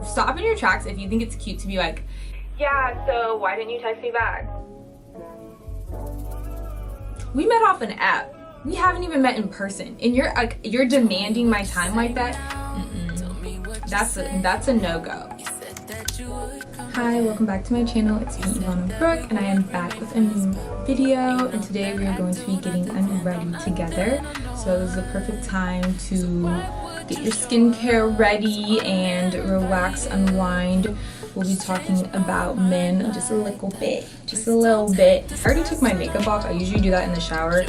stop in your tracks if you think it's cute to be like, yeah, so why didn't you text me back? We met off an app. We haven't even met in person, and you're demanding my time like that. That's a no-go. Hi, welcome back to my channel. It's me, Brooke, and I am back with a new video. And today we are going to be getting Unready together. So this is the perfect time to get your skincare ready and relax, unwind. We'll be talking about men just a little bit. I already took my makeup off. I usually do that in the shower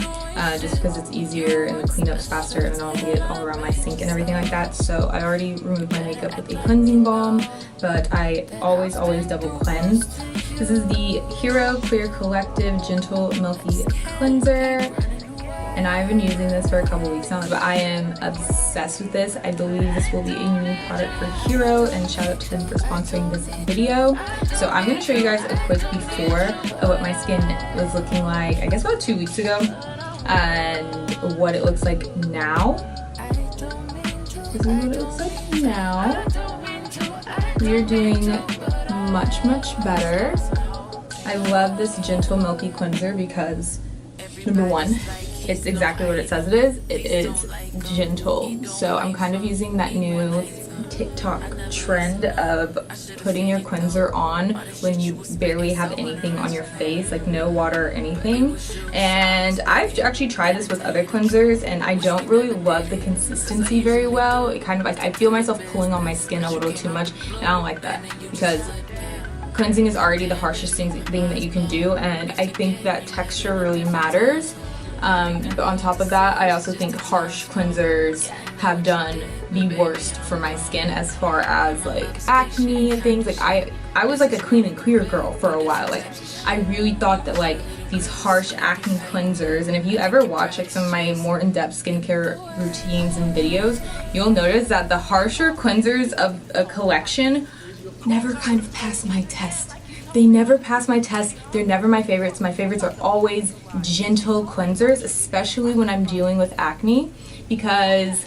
just because it's easier and the cleanup's faster and I don't get it all around my sink and everything like that. So I already removed my makeup with a cleansing balm, but I always double cleanse. This is the Hero Clear Collective Gentle Milky Cleanser. And I've been using this for a couple weeks now, but I am obsessed with this. I believe this will be a new product for Hero, and shout out to them for sponsoring this video. So I'm going to show you guys a quick before of what my skin was looking like, I guess about 2 weeks ago, and what it looks like now. This is what it looks like now. We are doing much better. I love this Gentle Milky Cleanser because, number one, it's exactly what it says it is. It is gentle. So I'm kind of using that new TikTok trend of putting your cleanser on when you barely have anything on your face, like no water or anything. And I've actually tried this with other cleansers and I don't really love the consistency very well. It kind of like, I feel myself pulling on my skin a little too much, and I don't like that because cleansing is already the harshest thing that you can do, and I think that texture really matters. But on top of that, I also think harsh cleansers have done the worst for my skin as far as like acne and things. Like I was like a clean and clear girl for a while. Like I really thought that like these harsh acne cleansers, and if you ever watch like some of my more in-depth skincare routines and videos, you'll notice that the harsher cleansers of a collection never kind of pass my test. They never pass my test. They're never my favorites. My favorites are always gentle cleansers, especially when I'm dealing with acne, because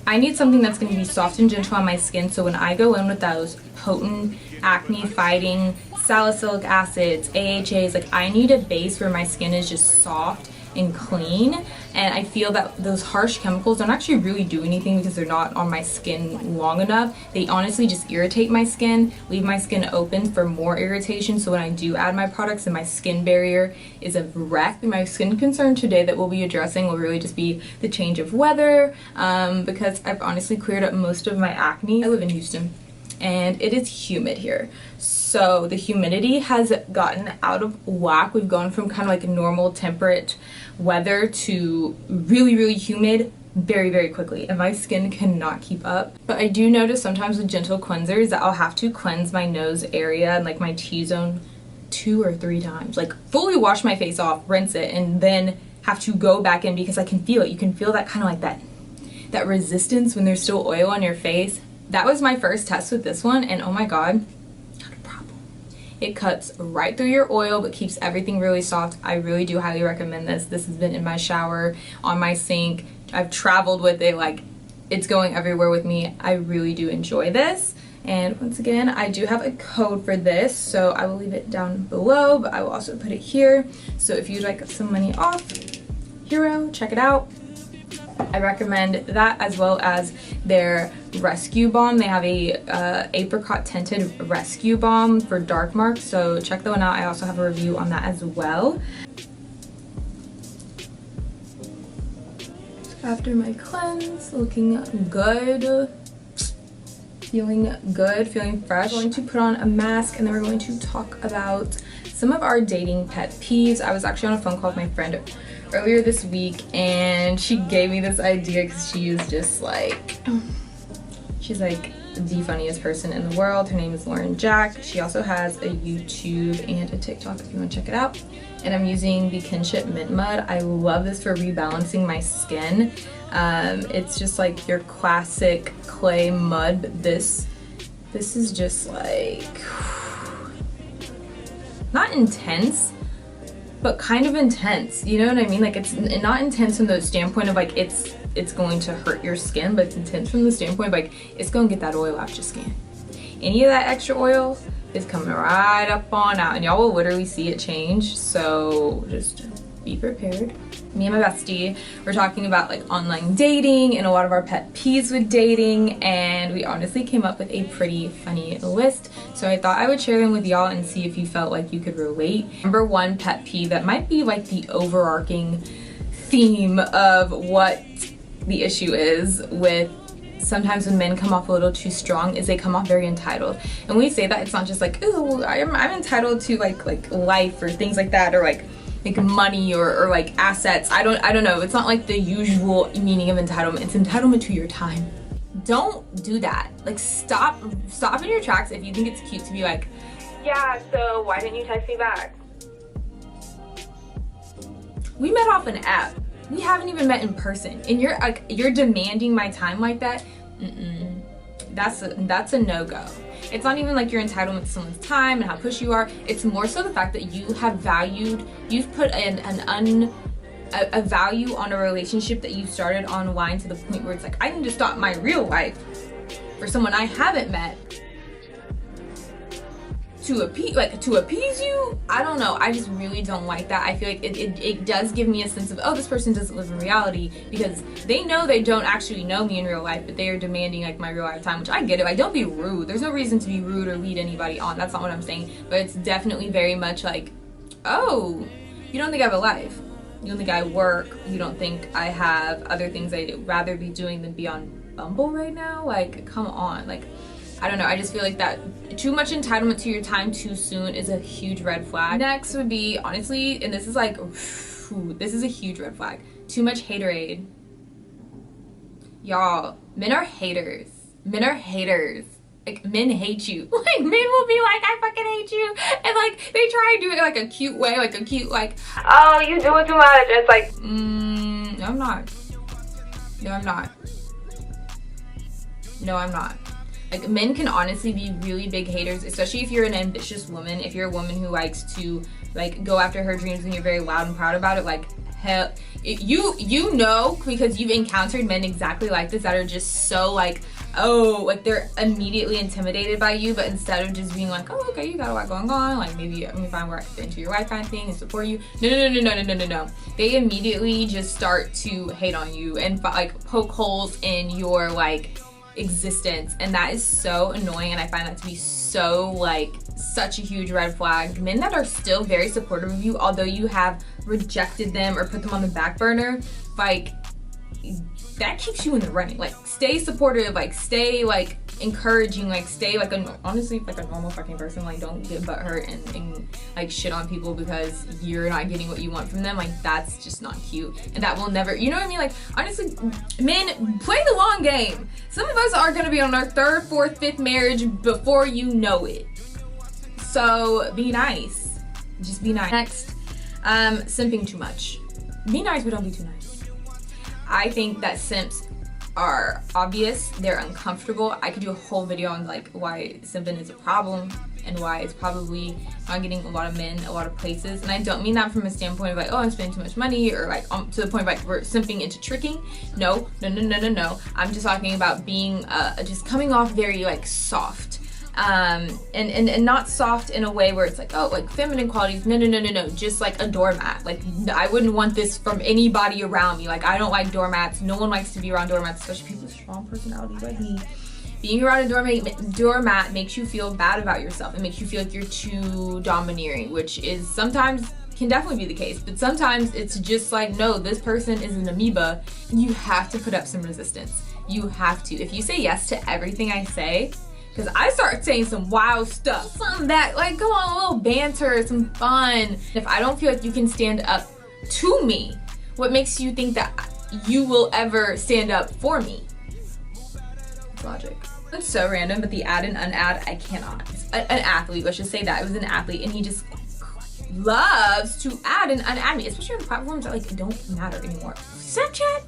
I need something that's going to be soft and gentle on my skin. So when I go in with those potent acne fighting salicylic acids, AHAs, like I need a base where my skin is just soft and clean, and I feel that those harsh chemicals don't actually really do anything because they're not on my skin long enough. They honestly just irritate my skin, leave my skin open for more irritation. So when I do add my products and my skin barrier is a wreck, my skin concern today that we'll be addressing will really just be the change of weather, because I've honestly cleared up most of my acne. I live in Houston and it is humid here. So the humidity has gotten out of whack. We've gone from kind of like normal temperate weather to really humid very quickly, and my skin cannot keep up. But I do notice sometimes with gentle cleansers that I'll have to cleanse my nose area and like my T-zone 2 or 3 times, like fully wash my face off, rinse it, and then have to go back in because I can feel it. You can feel that kind of like that resistance when there's still oil on your face. That was my first test with this one, and oh my god, not a problem. It cuts right through your oil but keeps everything really soft. I really do highly recommend this. This has been in my shower, on my sink. I've traveled with it, like it's going everywhere with me. I really do enjoy this. And once again, I do have a code for this, so I will leave it down below, but I will also put it here. So if you'd like some money off Hero, check it out. I recommend that, as well as their rescue balm. They have a apricot tinted rescue balm for dark marks, so check that one out. I also have a review on that as well. After my cleanse, looking good, feeling good, feeling fresh. I'm going to put on a mask and then we're going to talk about some of our dating pet peeves. I was actually on a phone call with my friend earlier this week and she gave me this idea because she is just like, she's like the funniest person in the world. Her name is Lauren Jack. She also has a YouTube and a TikTok if you want to check it out. And I'm using the Kinship Mint Mud. I love this for rebalancing my skin. It's just like your classic clay mud, but this is just like, not intense, but kind of intense, you know what I mean? Like it's not intense from the standpoint of like it's going to hurt your skin, but it's intense from the standpoint of like it's going to get that oil out your skin. any of that extra oil is coming right up on out, and y'all will literally see it change. So just be prepared. Me and my bestie were talking about like online dating and a lot of our pet peeves with dating, and we honestly came up with a pretty funny list. So I thought I would share them with y'all and see if you felt like you could relate. Number one pet peeve that might be like the overarching theme of what the issue is with sometimes when men come off a little too strong is they come off very entitled. And when we say that, it's not just like, ooh, I'm entitled to like life or things like that, or like money or like assets. I don't know. It's not like the usual meaning of entitlement. It's entitlement to your time. Don't do that. Like stop in your tracks if you think it's cute to be like, yeah, so why didn't you text me back? We met off an app. We haven't even met in person, and you're demanding my time like that. That's a no-go. It's not even like you're entitled to someone's time and how pushy you are. It's more so the fact that you've put a value on a relationship that you started online to the point where it's like, I need to stop my real life for someone I haven't met to appease you. I don't know. I just really don't like that. I feel like it does give me a sense of, oh, this person doesn't live in reality, because they know they don't actually know me in real life, but they are demanding like my real life time, which I get it. Like, don't be rude. There's no reason to be rude or lead anybody on. That's not what I'm saying. But it's definitely very much like, oh, you don't think I have a life. You don't think I work. You don't think I have other things I'd rather be doing than be on Bumble right now? Like, come on. Like, I don't know, I just feel like that too much entitlement to your time too soon is a huge red flag. Next would be, honestly, and this is like, this is a huge red flag, too much haterade. Y'all, men are haters. Men are haters. Like, men hate you. Like, men will be like, I fucking hate you. And like, they try and do it like a cute way, like a cute, like, oh, you do it too much. And it's like, no, I'm not. No, I'm not. No, I'm not. Like, men can honestly be really big haters, especially if you're an ambitious woman. If you're a woman who likes to like go after her dreams and you're very loud and proud about it, like, hell, you know, because you've encountered men exactly like this that are just so like, oh, like they're immediately intimidated by you, but instead of just being like, oh, okay, you got a lot going on, like maybe let me find where I can fit into your life kind of thing and support you. No. They immediately just start to hate on you and like poke holes in your like existence, and that is so annoying, and I find that to be so like such a huge red flag. Men that are still very supportive of you, although you have rejected them or put them on the back burner, like that keeps you in the running. Like, stay supportive, like stay like encouraging, like stay like honestly like a normal fucking person. Like, don't get butthurt and like shit on people because you're not getting what you want from them. Like, that's just not cute, and that will never, you know what I mean? Like, honestly, men, play the long game. Some of us are gonna be on our third, fourth, fifth marriage before you know it. So be nice. Just be nice. Next, simping too much. Be nice, but don't be too nice. I think that simps are obvious, they're uncomfortable. I could do a whole video on like why simping is a problem and why it's probably not getting a lot of men a lot of places. And I don't mean that from a standpoint of like, oh, I'm spending too much money, or like to the point of like we're simping into tricking. No. I'm just talking about being just coming off very like soft. And not soft in a way where it's like, oh, like feminine qualities. No, just like a doormat. Like, I wouldn't want this from anybody around me. Like, I don't like doormats. No one likes to be around doormats, especially people with strong personalities like me. Being around a doormat makes you feel bad about yourself. It makes you feel like you're too domineering, which is sometimes can definitely be the case, but sometimes it's just like, no, this person is an amoeba, and you have to put up some resistance. You have to. If you say yes to everything I say, because I start saying some wild stuff, something that, like, go on, a little banter, some fun. If I don't feel like you can stand up to me, what makes you think that you will ever stand up for me? It's logic. It's so random, but the add and unadd, I cannot. An athlete, let's just say that. It was an athlete, and he just loves to add and unadd me, especially on platforms that, like, don't matter anymore. Snapchat?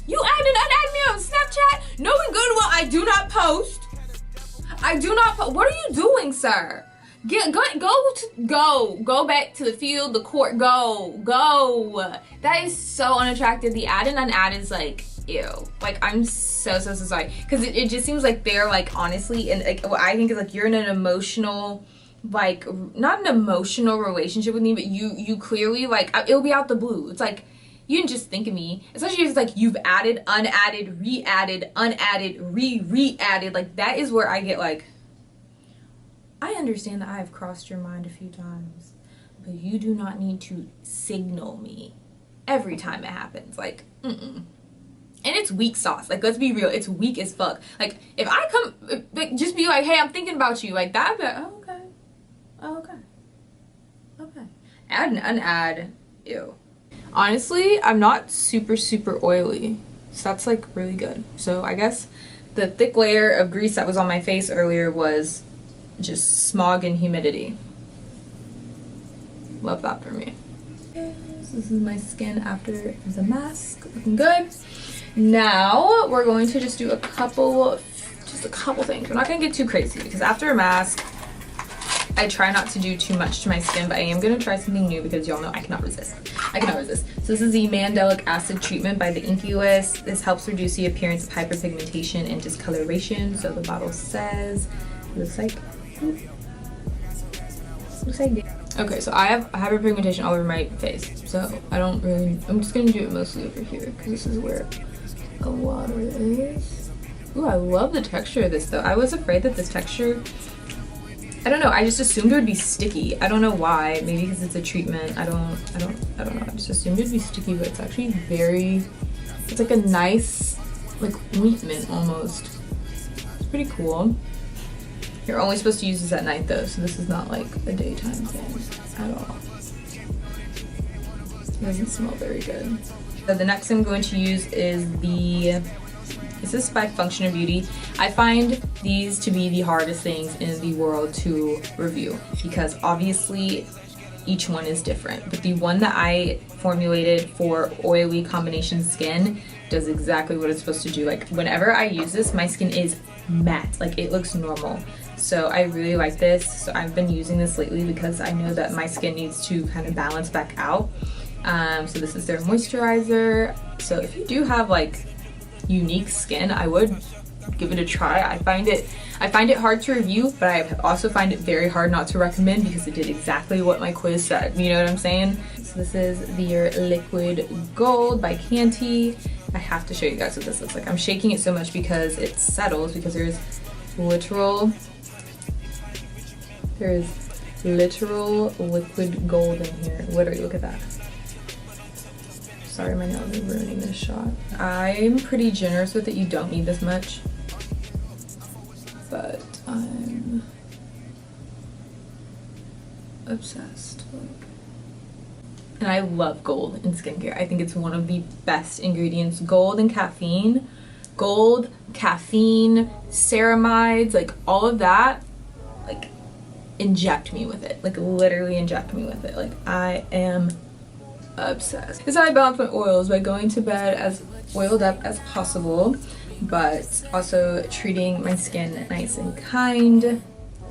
You add and unadd me on Snapchat? Knowing good well I do not post. What are you doing, sir? Go back to the field, the court, go. That is so unattractive. The add and unadd is like, ew. Like, I'm so sorry, because it just seems like they're like, honestly, and like what I think is like you're in an emotional, like, not an emotional relationship with me, but you clearly, like, it'll be out the blue. It's like, you didn't just think of me, especially if it's like you've added, unadded, re-added, unadded, re-added. Like, that is where I get like, I understand that I have crossed your mind a few times, but you do not need to signal me every time it happens. Like, and it's weak sauce. Like, let's be real, it's weak as fuck. Like, if I come, like, just be like, hey, I'm thinking about you, like that, I'd be like, oh, okay, oh, okay, add and unadd, ew. Honestly, I'm not super oily, so that's like really good. So I guess the thick layer of grease that was on my face earlier was just smog and humidity. Love that for me. This is my skin after the mask, looking good. Now we're going to just do a couple things. We're not gonna get too crazy because after a mask, I try not to do too much to my skin, but I am gonna try something new because y'all know I cannot resist. So this is the Mandelic Acid Treatment by the Inky List. This helps reduce the appearance of hyperpigmentation and discoloration. So the bottle says, looks like okay, so I have hyperpigmentation all over my face, so I'm just gonna do it mostly over here because this is where a lot of it is. Ooh, I love the texture of this though. I was afraid that this texture, I don't know, I just assumed it would be sticky. I don't know why. Maybe because it's a treatment. I don't know. I just assumed it'd be sticky, but it's actually it's like a nice, like, ointment almost. It's pretty cool. You're only supposed to use this at night though, so this is not like a daytime thing at all. It doesn't smell very good. So the next thing I'm going to use is this is by Function of Beauty. I find these to be the hardest things in the world to review because obviously each one is different, but the one that I formulated for oily combination skin does exactly what it's supposed to do. Like, whenever I use this, my skin is matte, like it looks normal. So I really like this. So I've been using this lately because I know that my skin needs to kind of balance back out. So this is their moisturizer. So if you do have like unique skin, I would give it a try. I find it hard to review, but I also find it very hard not to recommend because it did exactly what my quiz said. You know what I'm saying? So this is their Liquid Gold by Canty. I have to show you guys what this looks like. I'm shaking it so much because it settles, because there's literal liquid gold in here. Literally, look at that. Sorry, my nails are ruining this shot. I'm pretty generous with it. You don't need this much, but I'm obsessed. And I love gold in skincare. I think it's one of the best ingredients. Gold and caffeine. Gold, caffeine, ceramides, like all of that, like inject me with it. Like literally inject me with it. Like I am obsessed. This is how I balance my oils, by going to bed as oiled up as possible, but also treating my skin nice and kind.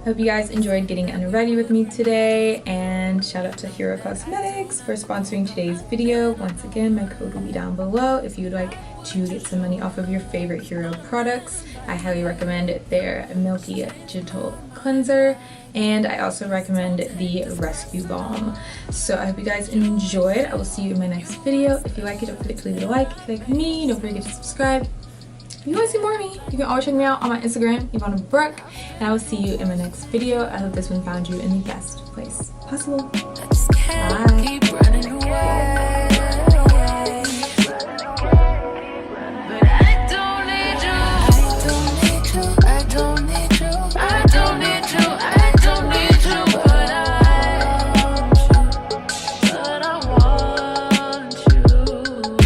Hope you guys enjoyed getting unready with me today, and shout out to Hero Cosmetics for sponsoring today's video. Once again, my code will be down below if you would like to get some money off of your favorite Hero products. I highly recommend their Milky Gentle Cleanser, and I also recommend the Rescue Balm. So I hope you guys enjoyed. I will see you in my next video. If you like it, don't forget to leave it a like. If you like me, don't forget to subscribe. If you want to see more of me, you can always check me out on my Instagram, Ivana Brooke, and I will see you in my next video. I hope this one found you in the best place possible. Bye.